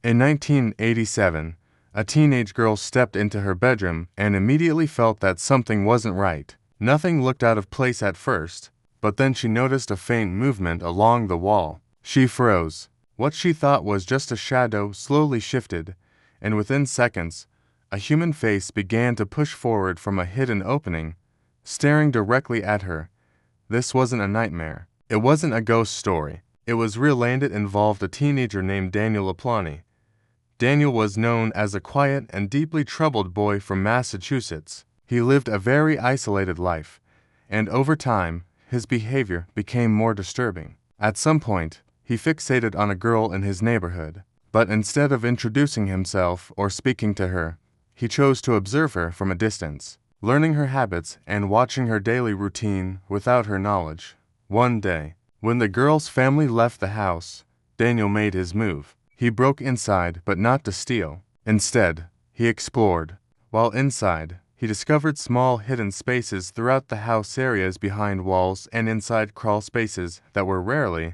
In 1987, a teenage girl stepped into her bedroom and immediately felt that something wasn't right. Nothing looked out of place at first, but then she noticed a faint movement along the wall. She froze. What she thought was just a shadow slowly shifted, and within seconds, a human face began to push forward from a hidden opening, staring directly at her. This wasn't a nightmare. It wasn't a ghost story. It was real, and it involved a teenager named Daniel Laplani. Daniel was known as a quiet and deeply troubled boy from Massachusetts. He lived a very isolated life, and over time, his behavior became more disturbing. At some point, he fixated on a girl in his neighborhood, but instead of introducing himself or speaking to her, he chose to observe her from a distance, learning her habits and watching her daily routine without her knowledge. One day, when the girl's family left the house, Daniel made his move. He broke inside, but not to steal. Instead, he explored. While inside, he discovered small hidden spaces throughout the house, areas behind walls and inside crawl spaces that were rarely,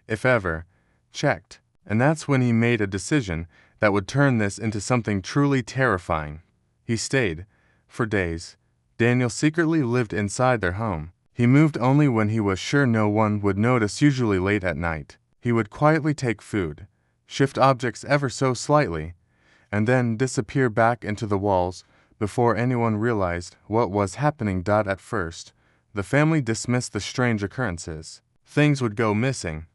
if ever, checked. And that's when he made a decision that would turn this into something truly terrifying. He stayed. For days, Daniel secretly lived inside their home. He moved only when he was sure no one would notice, usually late at night. He would quietly take food, shift objects ever so slightly, and then disappear back into the walls before anyone realized what was happening. At first, the family dismissed the strange occurrences. Things would go missing,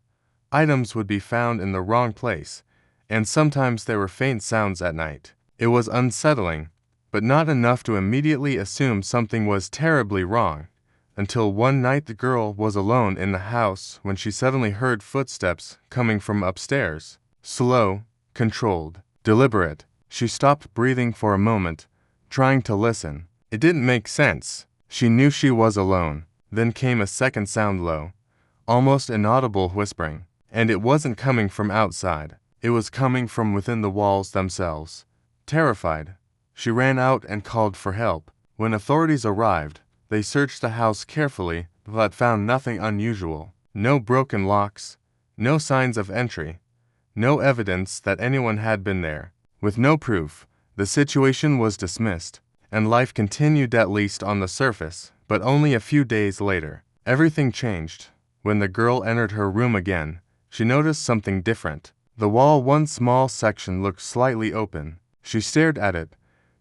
items would be found in the wrong place, and sometimes there were faint sounds at night. It was unsettling, but not enough to immediately assume something was terribly wrong, until one night the girl was alone in the house when she suddenly heard footsteps coming from upstairs. Slow, controlled, deliberate. She stopped breathing for a moment, trying to listen. It didn't make sense. She knew she was alone. Then came a second sound, low, almost inaudible whispering. And it wasn't coming from outside. It was coming from within the walls themselves. Terrified, she ran out and called for help. When authorities arrived, they searched the house carefully but found nothing unusual. No broken locks, no signs of entry, no evidence that anyone had been there. With no proof, the situation was dismissed, and life continued, at least on the surface. But only a few days later, everything changed. When the girl entered her room again, she noticed something different. The wall, one small section, looked slightly open. She stared at it,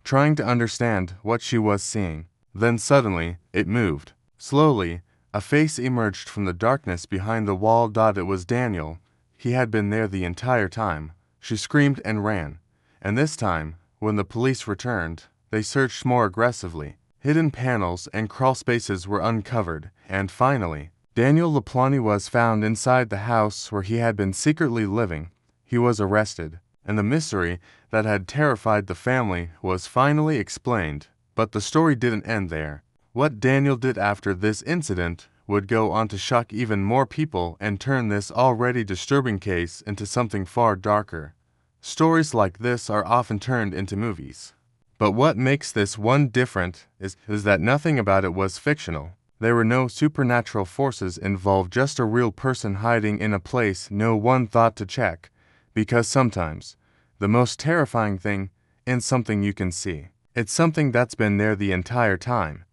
trying to understand what she was seeing. Then suddenly, it moved. Slowly, a face emerged from the darkness behind the wall. It was Daniel. He had been there the entire time. She screamed and ran. And this time, when the police returned, they searched more aggressively. Hidden panels and crawl spaces were uncovered, and finally, Daniel Laplani was found inside the house where he had been secretly living. He was arrested, and the mystery that had terrified the family was finally explained. But the story didn't end there. What Daniel did after this incident would go on to shock even more people and turn this already disturbing case into something far darker. Stories like this are often turned into movies. But what makes this one different is that nothing about it was fictional. There were no supernatural forces involved, just a real person hiding in a place no one thought to check. Because sometimes, the most terrifying thing isn't something you can see. It's something that's been there the entire time.